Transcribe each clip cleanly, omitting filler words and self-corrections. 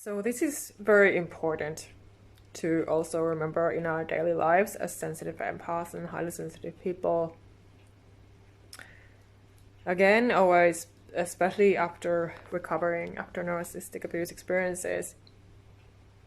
So this is very important to also remember in our daily lives as sensitive empaths and highly sensitive people. Again, always, especially after recovering after narcissistic abuse experiences,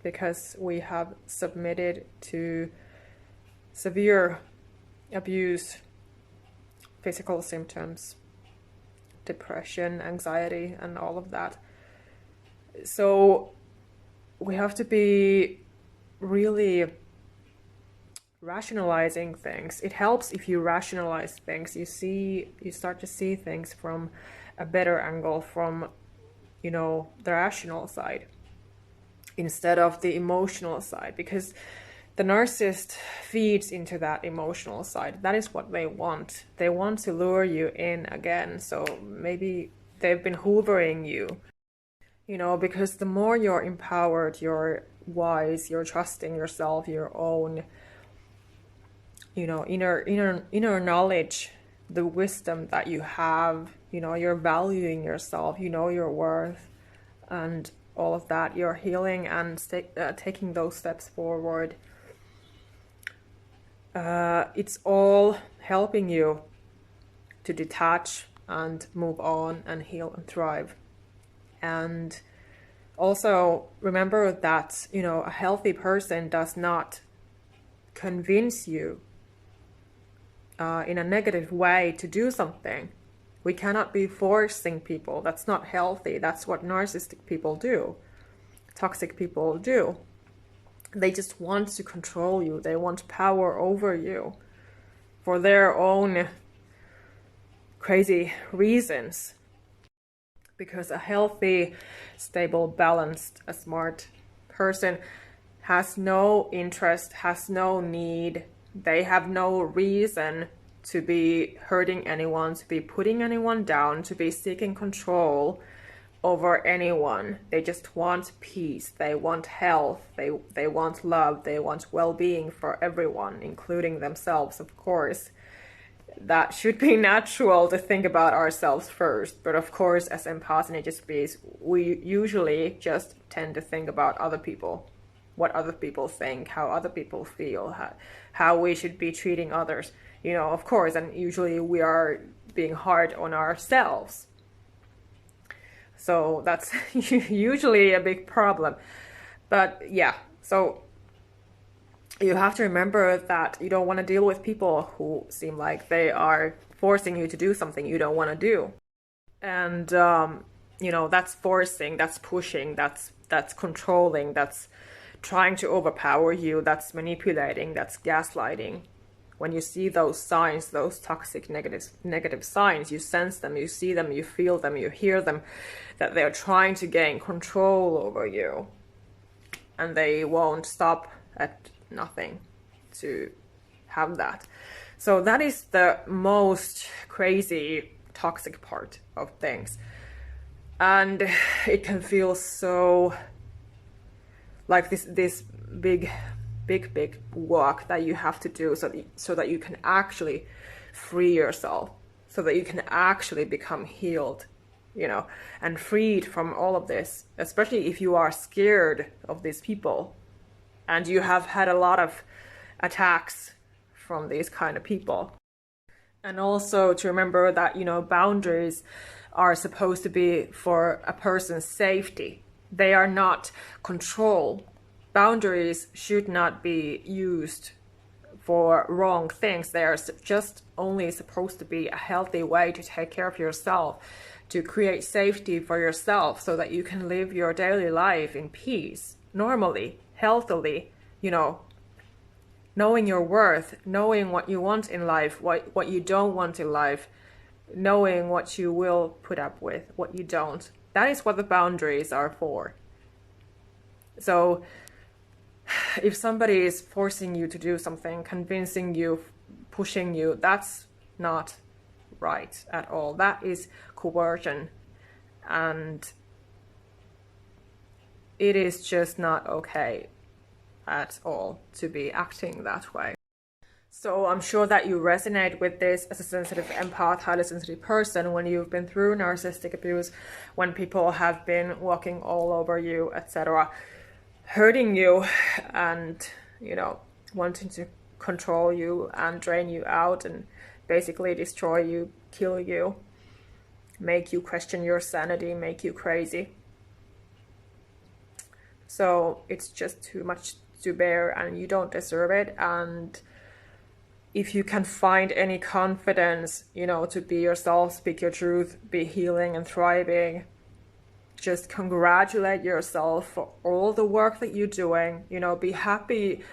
because we have submitted to severe abuse, physical symptoms, depression, anxiety, and all of that. So we have to be really rationalizing things. It helps if you rationalize things. You start to see things from a better angle, from, the rational side instead of the emotional side, because the narcissist feeds into that emotional side. That is what they want. They want to lure you in again. So maybe they've been hoovering you, because the more you're empowered, you're wise, you're trusting yourself, your own, inner knowledge, the wisdom that you have, you're valuing yourself, your worth, and all of that. You're healing and taking those steps forward. It's all helping you to detach and move on and heal and thrive. And also remember that, a healthy person does not convince you in a negative way to do something. We cannot be forcing people. That's not healthy. That's what narcissistic people do. Toxic people do. They just want to control you. They want power over you for their own crazy reasons. Because a healthy, stable, balanced, a smart person has no interest, has no need. They have no reason to be hurting anyone, to be putting anyone down, to be seeking control over anyone. They just want peace. They want health. They want love. They want well-being for everyone, including themselves, of course. That should be natural to think about ourselves first. But of course, as empaths and HSPs, we usually just tend to think about other people, what other people think, how other people feel, how we should be treating others, of course. And usually we are being hard on ourselves. So that's usually a big problem. But yeah, so you have to remember that you don't want to deal with people who seem like they are forcing you to do something you don't want to do. And, that's forcing, that's pushing, that's controlling, that's trying to overpower you, that's manipulating, that's gaslighting. When you see those signs, those toxic negative signs, you sense them, you see them, you feel them, you hear them, that they're trying to gain control over you. And they won't stop at nothing to have that. So that is the most crazy toxic part of things. And it can feel so like this big walk that you have to do so that you can actually free yourself, so that you can actually become healed, and freed from all of this, especially if you are scared of these people and you have had a lot of attacks from these kind of people. And also to remember that, boundaries are supposed to be for a person's safety. They are not control. Boundaries should not be used for wrong things. They are just only supposed to be a healthy way to take care of yourself, to create safety for yourself so that you can live your daily life in peace, normally, healthily, knowing your worth, knowing what you want in life, what you don't want in life, knowing what you will put up with, what you don't. That is what the boundaries are for. So if somebody is forcing you to do something, convincing you, pushing you, that's not right at all. That is coercion, and it is just not okay at all to be acting that way. So I'm sure that you resonate with this as a sensitive empath, highly sensitive person, when you've been through narcissistic abuse, when people have been walking all over you, etc., hurting you and, wanting to control you and drain you out and basically destroy you, kill you, make you question your sanity, make you crazy. So it's just too much to bear and you don't deserve it. And if you can find any confidence, to be yourself, speak your truth, be healing and thriving, just congratulate yourself for all the work that you're doing. Be happy,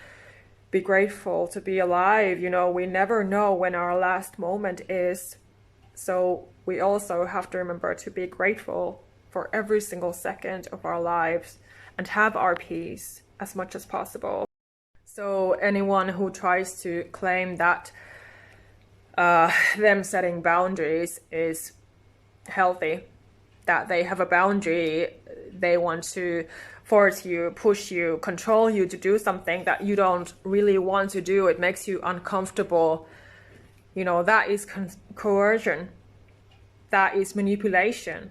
be grateful to be alive. We never know when our last moment is. So we also have to remember to be grateful for every single second of our lives and have our peace as much as possible. So anyone who tries to claim that them setting boundaries is healthy, that they have a boundary, they want to force you, push you, control you to do something that you don't really want to do, it makes you uncomfortable, that is coercion, that is manipulation,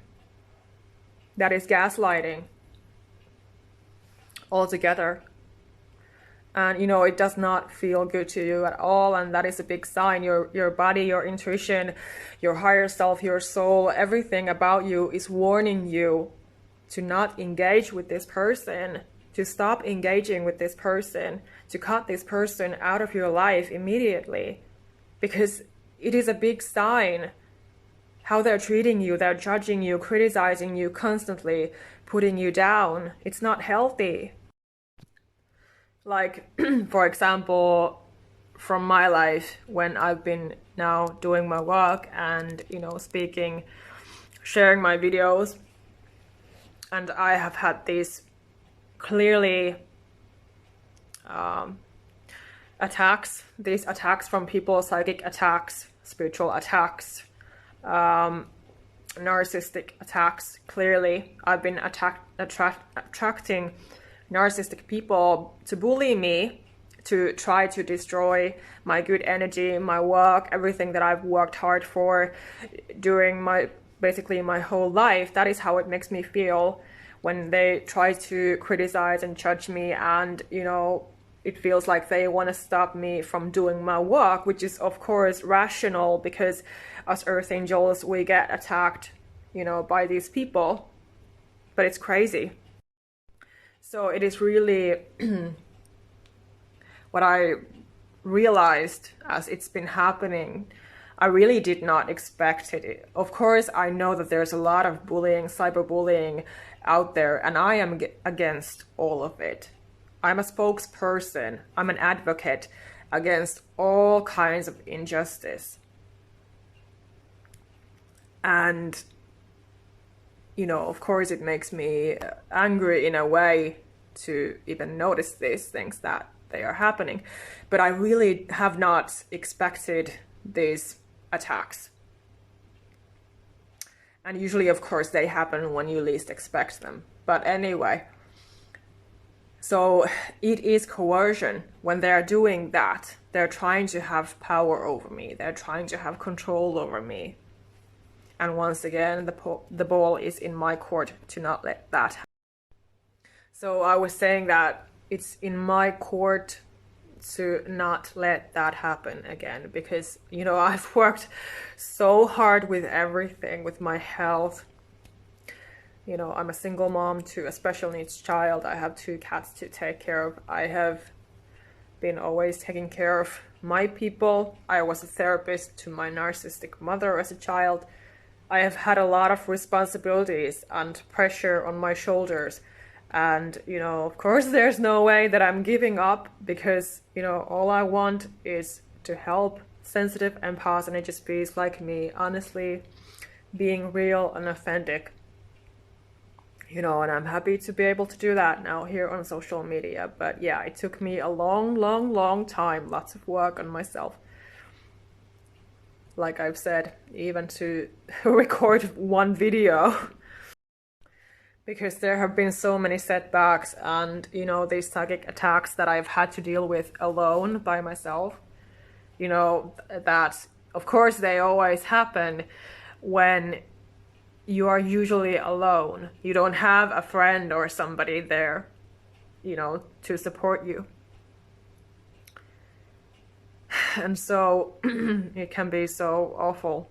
that is gaslighting altogether. And it does not feel good to you at all, and that is a big sign. Your body, your intuition, your higher self, your soul, everything about you is warning you to not engage with this person, to stop engaging with this person, to cut this person out of your life immediately, because it is a big sign how they're treating you. They're judging you, criticizing you constantly, putting you down. It's not healthy. Like, for example, from my life, when I've been now doing my work and, speaking, sharing my videos, and I have had these clearly these attacks from people, psychic attacks, spiritual attacks, narcissistic attacks. Clearly, I've been attracting narcissistic people to bully me, to try to destroy my good energy, my work, everything that I've worked hard for during basically my whole life. That is how it makes me feel when they try to criticize and judge me, and it feels like they want to stop me from doing my work, which is of course rational, because as earth angels we get attacked by these people, but it's crazy. So it is really what I realized as it's been happening. I really did not expect it. Of course, I know that there's a lot of bullying, cyberbullying out there, and I am against all of it. I'm a spokesperson. I'm an advocate against all kinds of injustice. And of course it makes me angry in a way to even notice these things that they are happening. But I really have not expected these attacks. And usually, of course, they happen when you least expect them. But anyway, so it is coercion. When they're doing that, they're trying to have power over me. They're trying to have control over me. And once again, the ball is in my court to not let that happen. So I was saying that it's in my court to not let that happen again, because I've worked so hard with everything, with my health. I'm a single mom to a special needs child. I have 2 cats to take care of. I have been always taking care of my people. I was a therapist to my narcissistic mother as a child. I have had a lot of responsibilities and pressure on my shoulders. And, of course, there's no way that I'm giving up, because, all I want is to help sensitive empaths and HSPs like me, honestly, being real and authentic. And I'm happy to be able to do that now here on social media. But yeah, it took me a long time, lots of work on myself. Like I've said, even to record one video. Because there have been so many setbacks and, these psychic attacks that I've had to deal with alone by myself. you know, that of course they always happen when you are usually alone. You don't have a friend or somebody there, you know, to support you. And so it can be so awful.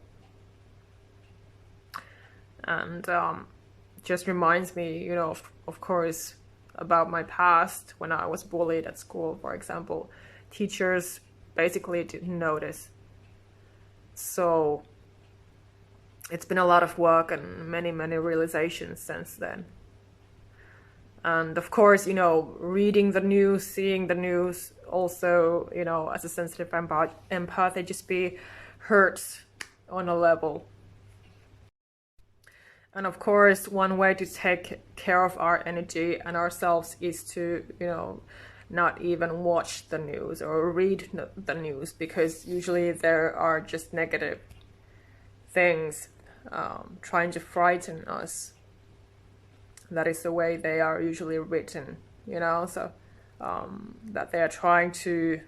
And just reminds me, you know, of course, about my past when I was bullied at school, for example. Teachers basically didn't notice. So it's been a lot of work and many, many realizations since then. And of course, you know, reading the news, seeing the news, also, you know, as a sensitive empath, it just be hurts on a level. And of course, one way to take care of our energy and ourselves is to, you know, not even watch the news or read the news, because usually there are just negative things trying to frighten us. That is the way they are usually written, you know, so that they are trying to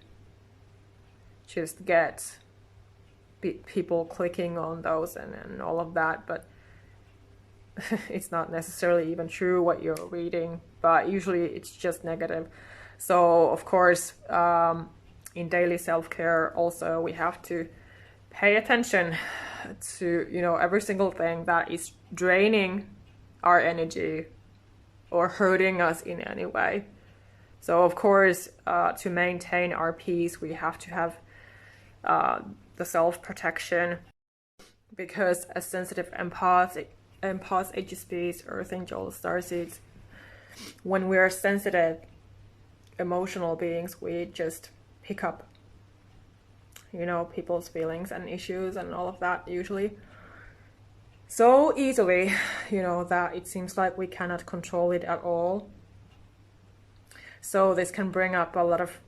just get people clicking on those and all of that, but it's not necessarily even true what you're reading, but usually it's just negative. So of course, in daily self-care also we have to pay attention to, you know, every single thing that is draining our energy or hurting us in any way. So of course, to maintain our peace, we have to have the self-protection, because as sensitive empaths, HSPs, Earth Angels, Starseeds, when we are sensitive, emotional beings, we just pick up, you know, people's feelings and issues and all of that usually so easily, you know, that it seems like we cannot control it at all. So this can bring up a lot of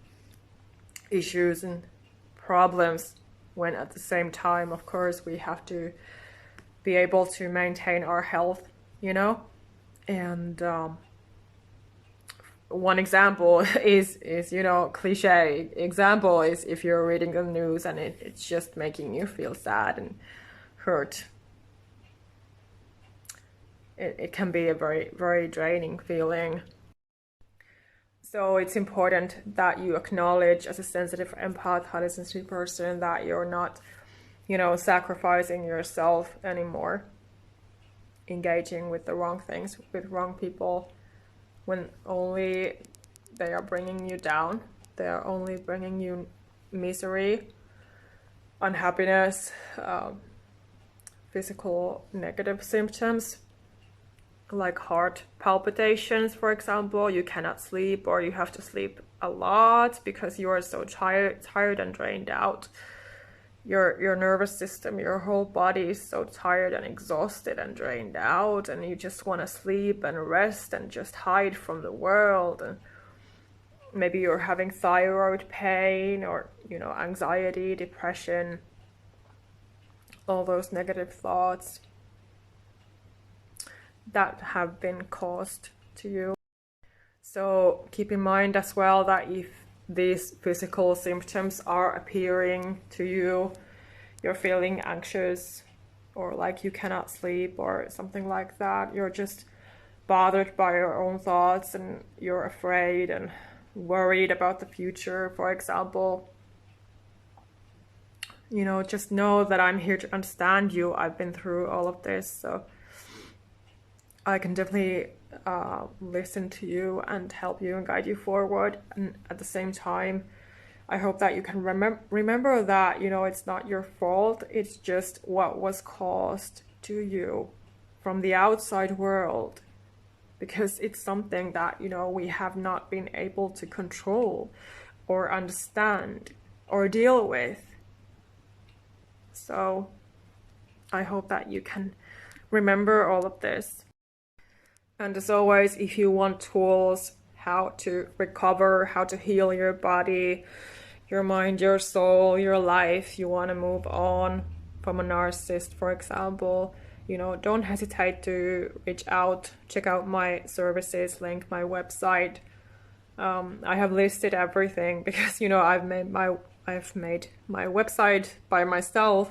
issues and problems, when at the same time, of course, we have to be able to maintain our health, you know. And one example is, you know, cliche example is if you're reading the news and it's just making you feel sad and hurt. It can be a very, very draining feeling. So it's important that you acknowledge, as a sensitive empath, highly sensitive person, that you're not, you know, sacrificing yourself anymore, engaging with the wrong things, with wrong people, when only they are bringing you down. They are only bringing you misery, unhappiness, physical negative symptoms, like heart palpitations, for example. You cannot sleep, or you have to sleep a lot because you are so tired and drained out. Your nervous system, your whole body is so tired and exhausted and drained out, and you just want to sleep and rest and just hide from the world. And maybe you're having thyroid pain, or, you know, anxiety, depression, all those negative thoughts that have been caused to you. So keep in mind as well that if these physical symptoms are appearing to you, you're feeling anxious, or like you cannot sleep or something like that, you're just bothered by your own thoughts and you're afraid and worried about the future, for example, you know, just know that I'm here to understand you. I've been through all of this, so I can definitely listen to you and help you and guide you forward. And at the same time, I hope that you can remember that, you know, it's not your fault. It's just what was caused to you from the outside world, because it's something that, you know, we have not been able to control or understand or deal with. So I hope that you can remember all of this. And as always, if you want tools, how to recover, how to heal your body, your mind, your soul, your life, you want to move on from a narcissist, for example, you know, don't hesitate to reach out, check out my services, link my website. I have listed everything because, you know, I've made my I've made my website by myself,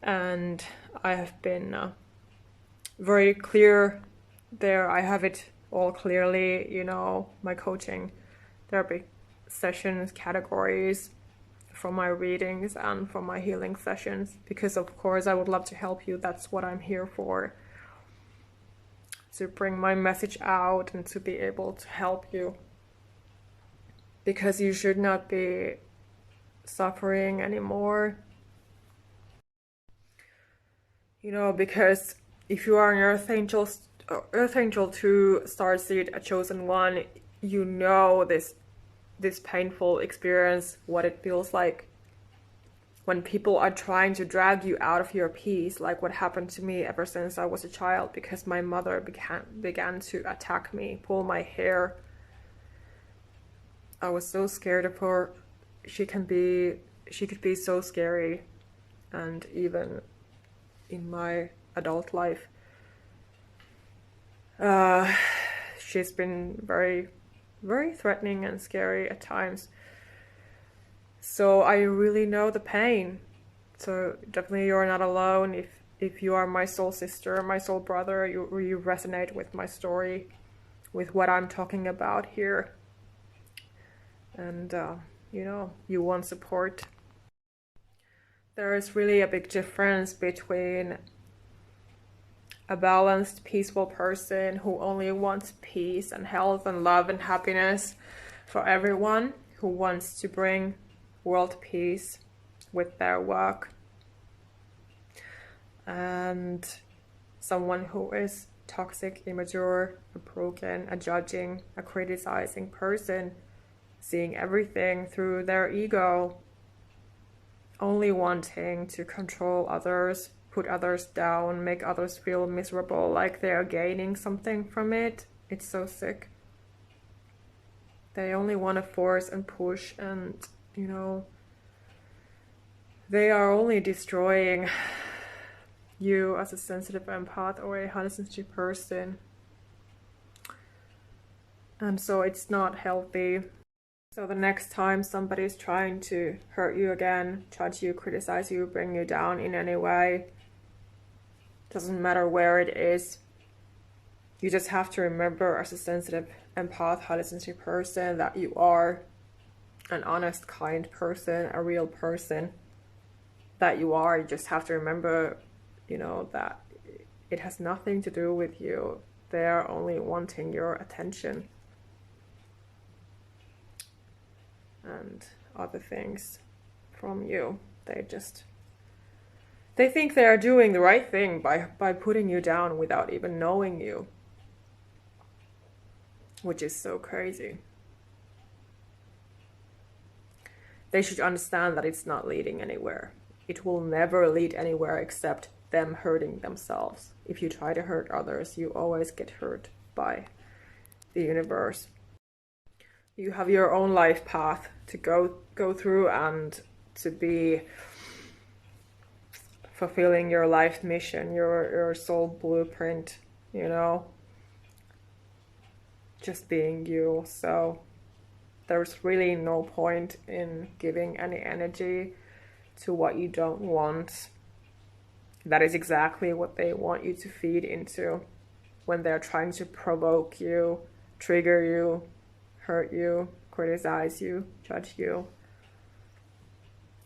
and I have been very clear there. I have it all clearly, my coaching therapy sessions, categories for my readings and for my healing sessions, because of course I would love to help you. That's what I'm here for, to bring my message out and to be able to help you, because you should not be suffering anymore. Because if you are an Earth Angel to Starseed, a chosen one, this painful experience, what it feels like when people are trying to drag you out of your peace, like what happened to me ever since I was a child, because my mother began to attack me, pull my hair. I was so scared of her. She could be so scary, and even in my adult life, she's been very, very threatening and scary at times. So I really know the pain. So definitely you're not alone. If you are my soul sister, my soul brother, you resonate with my story, with what I'm talking about here. And, you want support. There is really a big difference between a balanced, peaceful person who only wants peace and health and love and happiness for everyone, who wants to bring world peace with their work, and someone who is toxic, immature, a broken, a judging, a criticizing person, seeing everything through their ego, only wanting to control others, put others down, make others feel miserable, like they are gaining something from it. It's so sick. They only want to force and push, and they are only destroying you as a sensitive empath or a hallucinatory person. And so it's not healthy. So the next time somebody is trying to hurt you again, judge you, criticize you, bring you down in any way, doesn't matter where it is, you just have to remember, as a sensitive empath, hallucinatory person, that you are an honest, kind person, a real person, that you are. You just have to remember, that it has nothing to do with you. They're only wanting your attention and other things from you. They think they are doing the right thing by putting you down without even knowing you, which is so crazy. They should understand that it's not leading anywhere. It will never lead anywhere except them hurting themselves. If you try to hurt others, you always get hurt by the universe. You have your own life path to go through, and to be fulfilling your life mission, your soul blueprint, just being you. So there's really no point in giving any energy to what you don't want. That is exactly what they want you to feed into when they're trying to provoke you, trigger you, hurt you, criticize you, judge you.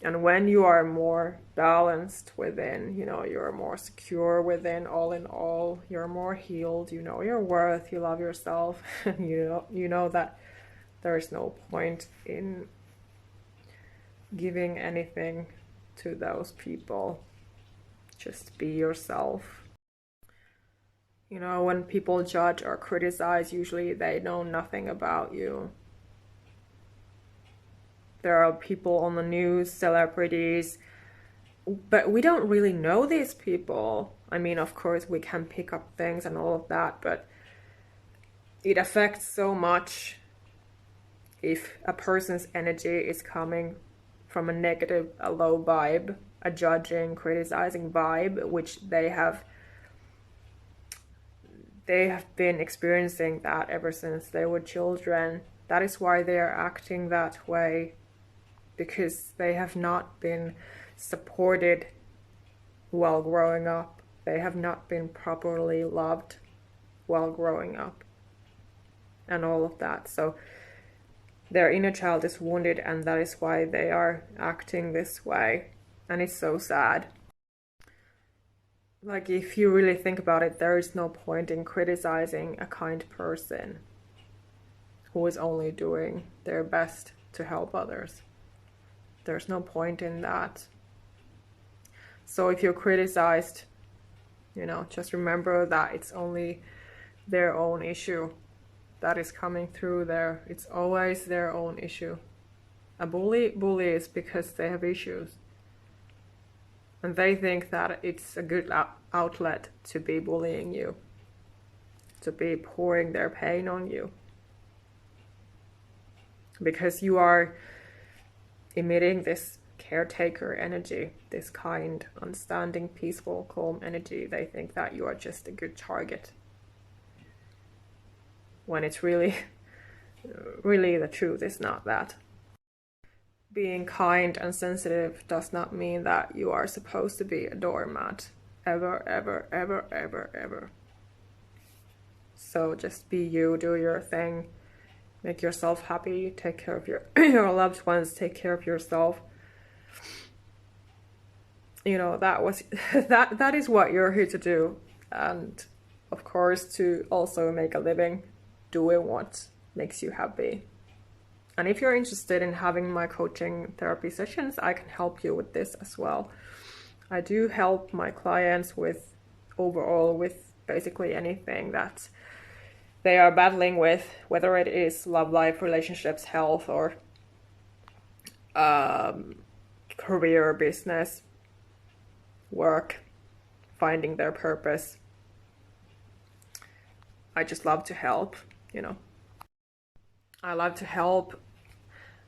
And when you are more balanced within, you're more secure within, all in all, you're more healed, you know your worth, you love yourself, you know that there is no point in giving anything to those people. Just be yourself. When people judge or criticize, usually they know nothing about you. There are people on the news, celebrities, but we don't really know these people. I mean, of course, we can pick up things and all of that, but it affects so much if a person's energy is coming from a negative, a low vibe, a judging, criticizing vibe, which they have been experiencing that ever since they were children. That is why they are acting that way. because they have not been supported while growing up. They have not been properly loved while growing up, and all of that. So their inner child is wounded, and that is why they are acting this way. And it's so sad. Like, if you really think about it, there is no point in criticizing a kind person who is only doing their best to help others. There's no point in that. So if you're criticized, just remember that it's only their own issue that is coming through there. It's always their own issue. A bully is because they have issues. And they think that it's a good outlet to be bullying you, to be pouring their pain on you. Because you are emitting this caretaker energy, this kind, understanding, peaceful, calm energy. They think that you are just a good target, when it's really the truth is not that. Being kind and sensitive does not mean that you are supposed to be a doormat. Ever, ever, ever, ever, ever. So just be you, do your thing, make yourself happy, take care of your loved ones, take care of yourself. That is what you're here to do. And of course, to also make a living doing what makes you happy. And if you're interested in having my coaching therapy sessions, I can help you with this as well. I do help my clients with basically anything that they are battling with, whether it is love life, relationships, health, or career, business, work, finding their purpose. I just love to help, I love to help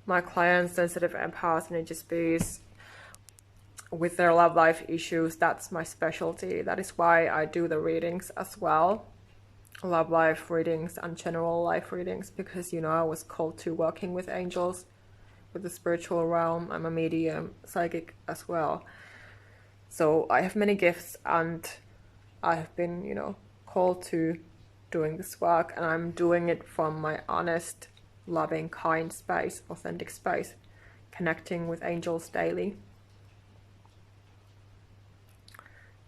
my clients, sensitive empaths and HSPs, with their love life issues. That's my specialty. That is why I do the readings as well. Love life readings and general life readings, because I was called to working with angels, with the spiritual realm. I'm a medium, psychic as well. So I have many gifts, and I have been, called to doing this work, and I'm doing it from my honest, loving, kind space, authentic space, connecting with angels daily.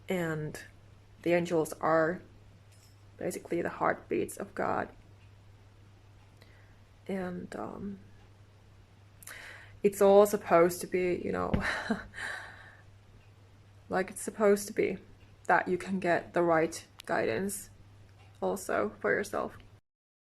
And the angels are basically the heartbeats of God. And it's all supposed to be, like it's supposed to be, that you can get the right guidance also for yourself.